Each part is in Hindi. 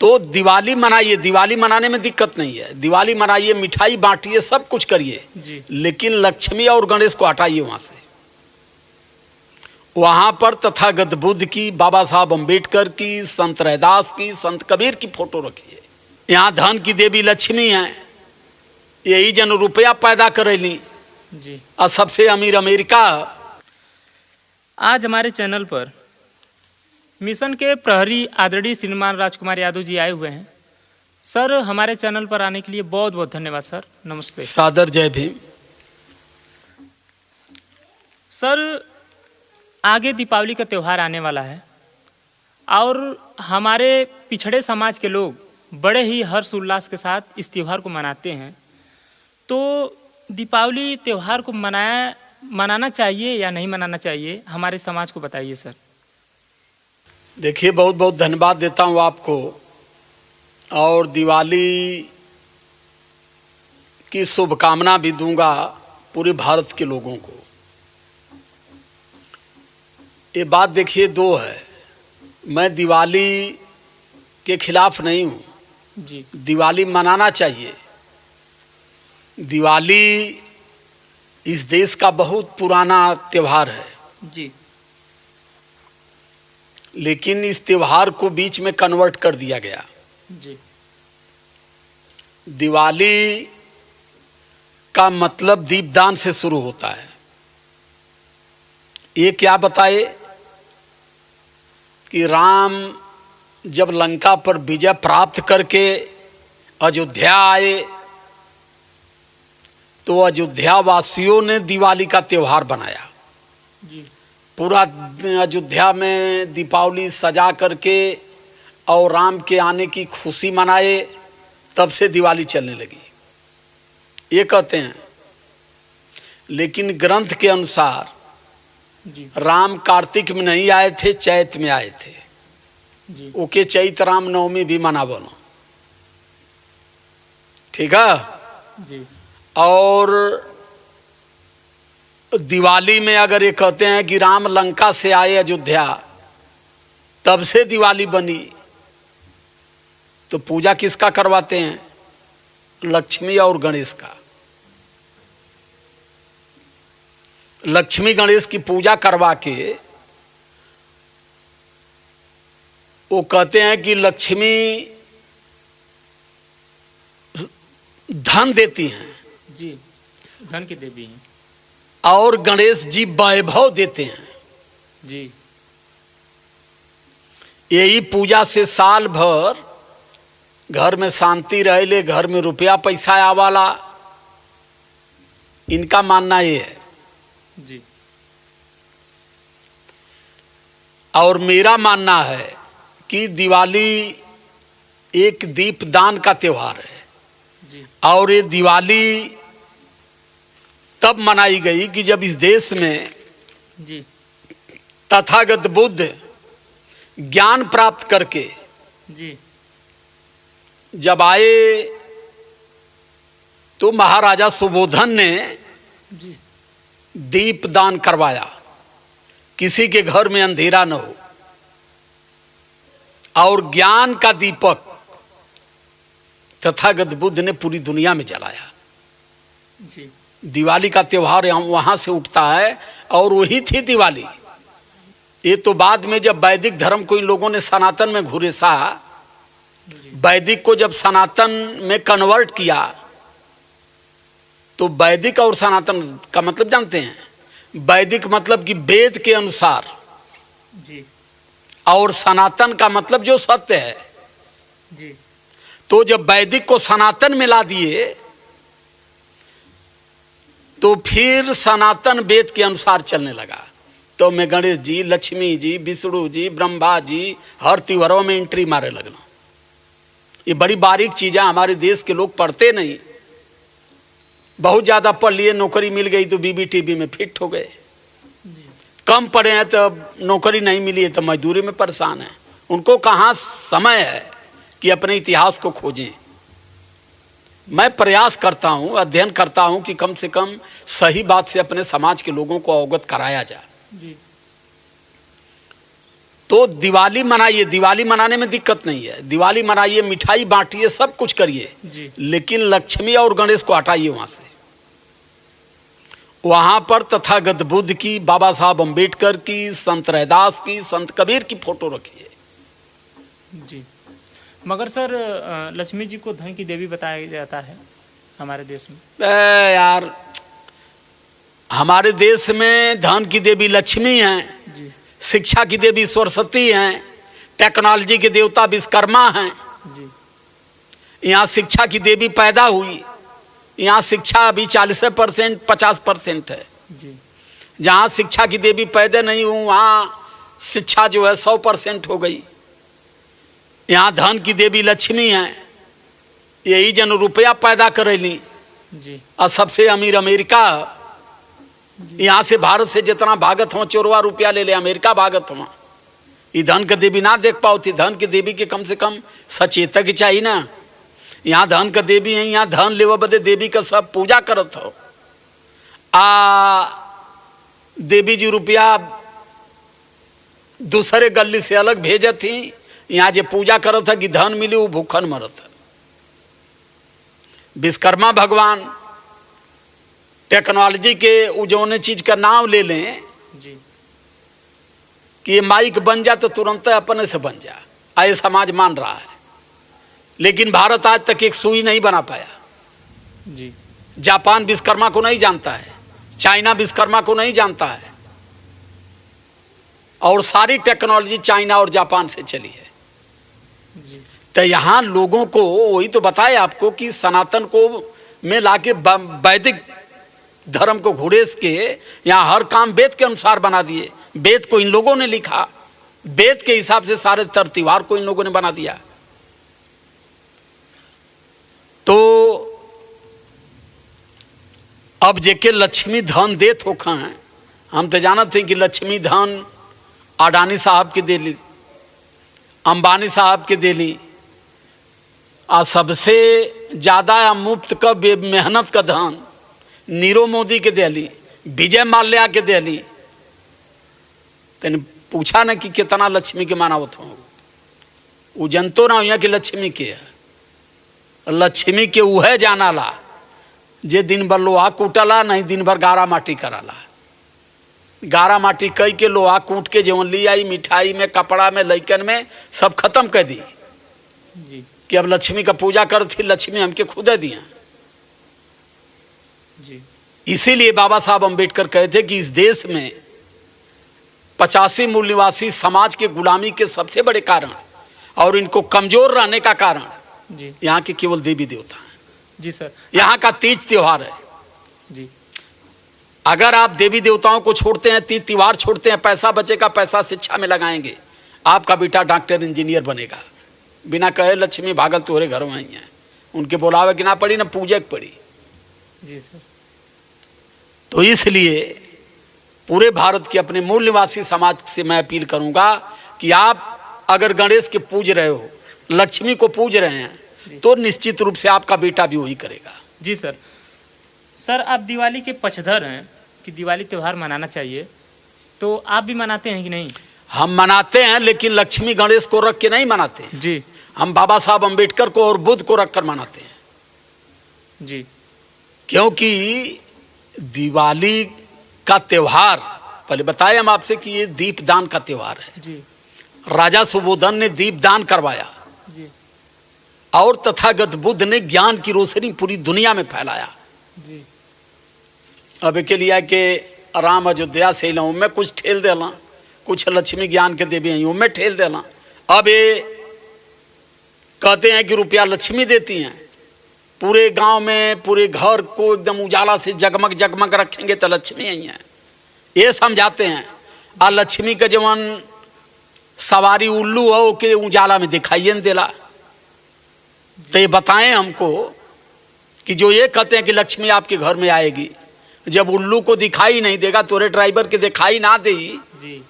तो दिवाली मनाइए, दिवाली मनाने में दिक्कत नहीं है, दिवाली मनाइए, मिठाई बांटिए, सब कुछ करिए, लेकिन लक्ष्मी और गणेश को हटाइए वहां से। वहां पर तथागत बुद्ध की, बाबा साहब अम्बेडकर की, संत रैदास की, संत कबीर की फोटो रखिए। यहाँ धन की देवी लक्ष्मी है, यही जन रुपया पैदा करेली जी। और सबसे अमीर अमेरिका। आज हमारे चैनल पर मिशन के प्रहरी आदरणीय श्रीमान राजकुमार यादव जी आए हुए हैं। सर, हमारे चैनल पर आने के लिए बहुत बहुत धन्यवाद सर। नमस्ते। सादर जय भीम। सर, आगे दीपावली का त्यौहार आने वाला है और हमारे पिछड़े समाज के लोग बड़े ही हर्ष उल्लास के साथ इस त्यौहार को मनाते हैं। तो दीपावली त्यौहार को मनाना चाहिए या नहीं मनाना चाहिए, हमारे समाज को बताइए सर। देखिए, बहुत बहुत धन्यवाद देता हूँ आपको, और दिवाली की शुभकामना भी दूंगा पूरे भारत के लोगों को। ये बात देखिए, दो है, मैं दिवाली के खिलाफ नहीं हूँ जी। दिवाली मनाना चाहिए। दिवाली इस देश का बहुत पुराना त्यौहार है जी। लेकिन इस त्यौहार को बीच में कन्वर्ट कर दिया गया। जी। दिवाली का मतलब दीपदान से शुरू होता है। ये क्या बताए कि राम जब लंका पर विजय प्राप्त करके अयोध्या आए तो अयोध्या वासियों ने दिवाली का त्यौहार बनाया। जी। पूरा अयोध्या में दीपावली सजा करके और राम के आने की खुशी मनाए, तब से दिवाली चलने लगी, ये कहते हैं। लेकिन ग्रंथ के अनुसार जी। राम कार्तिक में नहीं आए थे, चैत में आए थे। जी। ओके, चैत राम नवमी भी मना बनो, ठीक है। जी। और दिवाली में अगर ये कहते हैं कि राम लंका से आए अयोध्या, तब से दिवाली बनी, तो पूजा किसका करवाते हैं? लक्ष्मी और गणेश का। लक्ष्मी गणेश की पूजा करवा के वो कहते हैं कि लक्ष्मी धन देती हैं जी। धन की देवी हैं। और गणेश जी वैभव देते हैं। जी। यही पूजा से साल भर घर में शांति रहे, घर में रुपया पैसा आवाला, इनका मानना ये है। जी। और मेरा मानना है कि दिवाली एक दीपदान का त्यौहार है। जी। और ये दिवाली तब मनाई गई कि जब इस देश में जी। तथागत बुद्ध ज्ञान प्राप्त करके जी। जब आए तो महाराजा सुबोधन ने जी। दीप दान करवाया, किसी के घर में अंधेरा न हो, और ज्ञान का दीपक तथागत बुद्ध ने पूरी दुनिया में जलाया। जी। दिवाली का त्यौहार वहां से उठता है, और वही थी दिवाली। ये तो बाद में जब वैदिक धर्म को इन लोगों ने सनातन में घुरेसा, वैदिक को जब सनातन में कन्वर्ट किया, तो वैदिक और सनातन का मतलब जानते हैं? वैदिक मतलब कि वेद के अनुसार, जी। और सनातन का मतलब जो सत्य है। जी। तो जब वैदिक को सनातन में ला दिए, तो फिर सनातन वेद के अनुसार चलने लगा। तो मैं गणेश जी, लक्ष्मी जी, विष्णु जी, ब्रह्मा जी, हर त्योहारों में एंट्री मारे लगना। ये बड़ी बारीक चीज़ है, हमारे देश के लोग पढ़ते नहीं। बहुत ज़्यादा पढ़ लिए, नौकरी मिल गई तो बीबीटीबी में फिट हो गए। कम पढ़े हैं तो नौकरी नहीं मिली है तो मजदूरी में परेशान है। उनको कहाँ समय है कि अपने इतिहास को खोजें। मैं प्रयास करता हूँ, अध्ययन करता हूँ कि कम से कम सही बात से अपने समाज के लोगों को अवगत कराया जाए। जी। तो दिवाली मनाइए, दिवाली मनाने में दिक्कत नहीं है, दिवाली मनाइए, मिठाई बांटिए, सब कुछ करिए, लेकिन लक्ष्मी और गणेश को हटाइए वहां से। वहां पर तथागत बुद्ध की, बाबा साहब अम्बेडकर की, संत रैदास की, संत कबीर की फोटो रखिए। जी, मगर सर लक्ष्मी जी को धन की देवी बताया जाता है हमारे देश में। यार, हमारे देश में धन की देवी लक्ष्मी हैं, जी, शिक्षा की देवी सरस्वती हैं, टेक्नोलॉजी के देवता विश्वकर्मा हैं। जी, यहाँ शिक्षा की देवी पैदा हुई, यहाँ शिक्षा अभी 40% 50% है। जी, जहाँ शिक्षा की देवी पैदा नहीं हुई वहाँ शिक्षा जो है 100% हो गई। यहाँ धन की देवी लक्ष्मी है, यही जन रुपया पैदा करेली। जी, और सबसे अमीर अमेरिका, यहाँ से भारत से जितना भागत हो चोरवा रुपया ले ले, अमेरिका भागत हो। ये धन की देवी ना देख पाओ थी, धन की देवी के कम से कम सचेतक चाहिए ना। यहाँ धन का देवी है, यहाँ धन लेवा बदे देवी का सब पूजा करत हो। देवी जी रुपया दूसरे गली से अलग भेजे थी, यहाँ जो पूजा करत है कि धन मिली वो भूखन मरत है। विश्वकर्मा भगवान टेक्नोलॉजी के उजोने चीज का नाम ले लें जी, कि ये माइक बन जा तो तुरंत अपने से बन जा, आए समाज मान रहा है। लेकिन भारत आज तक एक सुई नहीं बना पाया। जी, जापान विश्वकर्मा को नहीं जानता है, चाइना विश्वकर्मा को नहीं जानता है, और सारी टेक्नोलॉजी चाइना और जापान से चली है। जी, तो यहाँ लोगों को वही तो बताया आपको कि सनातन को में लाके वैदिक धर्म को घुड़ेस के यहाँ हर काम वेद के अनुसार बना दिए। वेद को इन लोगों ने लिखा, वेद के हिसाब से सारे त्योहार को इन लोगों ने बना दिया। तो अब जेके लक्ष्मी धन देत होखा है, हम तो जानते हैं कि लक्ष्मी धन अडानी साहब के देली, अंबानी साहब के देली, और सबसे ज्यादा मुफ्त का मेहनत का धन नीरव मोदी के देली, विजय माल्या के देली। तेने पूछा ना कि कितना लक्ष्मी के मानावत हो, वो जनतो ना हुआ कि लक्ष्मी के है। लक्ष्मी के उहे जानाला जे दिन भर लोहा कूटला, नहीं दिन भर गारा माटी कराला। गारा माटी कई के लोहा कूट के जीवन ली आई, मिठाई में, कपड़ा में, लइकन में सब खत्म कर दी जी, कि अब लक्ष्मी का पूजा कर थी, लक्ष्मी हमके खुद दिया। जी, इसीलिए बाबा साहब अम्बेडकर कहते कि इस देश में 85 मूल निवासी समाज के गुलामी के सबसे बड़े कारण और इनको कमजोर रहने का कारण जी, यहाँ के केवल देवी देवता हैं। जी सर, यहाँ का तीज त्योहार है। जी, अगर आप देवी देवताओं को छोड़ते हैं, तीज त्योहार छोड़ते हैं, पैसा बचेगा, पैसा शिक्षा में लगाएंगे, आपका बेटा डॉक्टर इंजीनियर बनेगा। बिना कहे लक्ष्मी भागल तोरे घर में आई हैं, उनके बुलावे की ना पड़ी ना पूजा की पड़ी। जी सर, तो इसलिए पूरे भारत के अपने मूल निवासी समाज से मैं अपील करूंगा कि आप अगर गणेश के पूज रहे हो, लक्ष्मी को पूज रहे हैं, तो निश्चित रूप से आपका बेटा भी वही करेगा। जी सर। सर आप दिवाली के पक्षधर हैं कि दिवाली त्यौहार मनाना चाहिए, तो आप भी मनाते हैं कि नहीं? हम मनाते हैं, लेकिन लक्ष्मी गणेश को रख के नहीं मनाते हैं। जी, हम बाबा साहब अम्बेडकर को और बुद्ध को रखकर मनाते हैं। जी, क्योंकि दिवाली का त्योहार, पहले बताए हम आपसे कि ये दीपदान का त्योहार है। जी, राजा सुबोधन ने दीपदान करवाया जी, और तथागत बुद्ध ने ज्ञान की रोशनी पूरी दुनिया में फैलाया। जी, अब के लिए कि राम अयोध्या से लूँ मैं कुछ ठेल देला, कुछ लक्ष्मी ज्ञान के देवी यूँ में ठेल देला। अब ये कहते हैं कि रुपया लक्ष्मी देती हैं, पूरे गांव में पूरे घर को एकदम उजाला से जगमग जगमग रखेंगे तो लक्ष्मी आई हैं, ये समझाते हैं। और लक्ष्मी का जवन सवारी उल्लू हो के उजाला में दिखाइए न देला। तो ये बताएं हमको कि जो ये कहते हैं कि लक्ष्मी आपके घर में आएगी, जब उल्लू को दिखाई नहीं देगा, तोरे ड्राइवर के दिखाई ना दे, जी,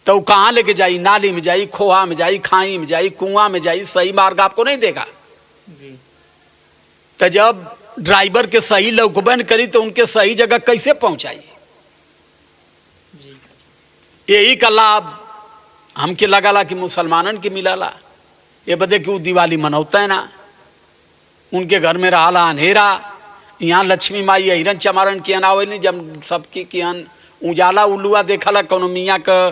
तो कहाँ लेके जाई? नाली में जाई, खोहा में जाई, खाई में जाई, कुआं में जाई, सही मार्ग आपको नहीं देगा। जी, तो जब ड्राइवर के सही लौकबन करी तो उनके सही जगह कैसे पहुंचाई? जी, यही का लाभ हमके लगाला कि मुसलमानन के मिलाला, ये बदे कि वो दिवाली मनौता है ना, उनके घर में रहाला अंधेरा। यहाँ लक्ष्मी माई हिरन चमारन के अनावे नहीं, जब सबकी के अन उजाला उल्लुआ देखला, कोनो मियाँ का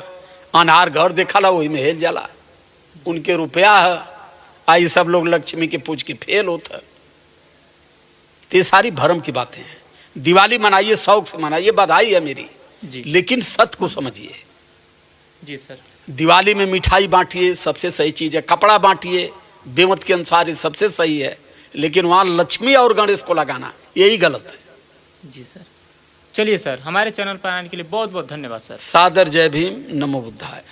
अनहार घर देखला, वही में हेल जाला। उनके रुपया है, आई सब लोग लक्ष्मी के पूछ के फेल होता। तो ये सारी भरम की बातें हैं। दिवाली मनाइए, शौक से मनाइए, बधाई है मेरी जी लेकिन सत्य को समझिए। जी सर। दिवाली में मिठाई बांटिए, सबसे सही चीज़ है। कपड़ा बांटिए बेमत के अनुसार, ये सबसे सही है, लेकिन वहाँ लक्ष्मी और गणेश को लगाना यही गलत है। जी सर। चलिए सर, हमारे चैनल पर आने के लिए बहुत बहुत धन्यवाद सर। सादर जय भीम, नमो बुद्धाय।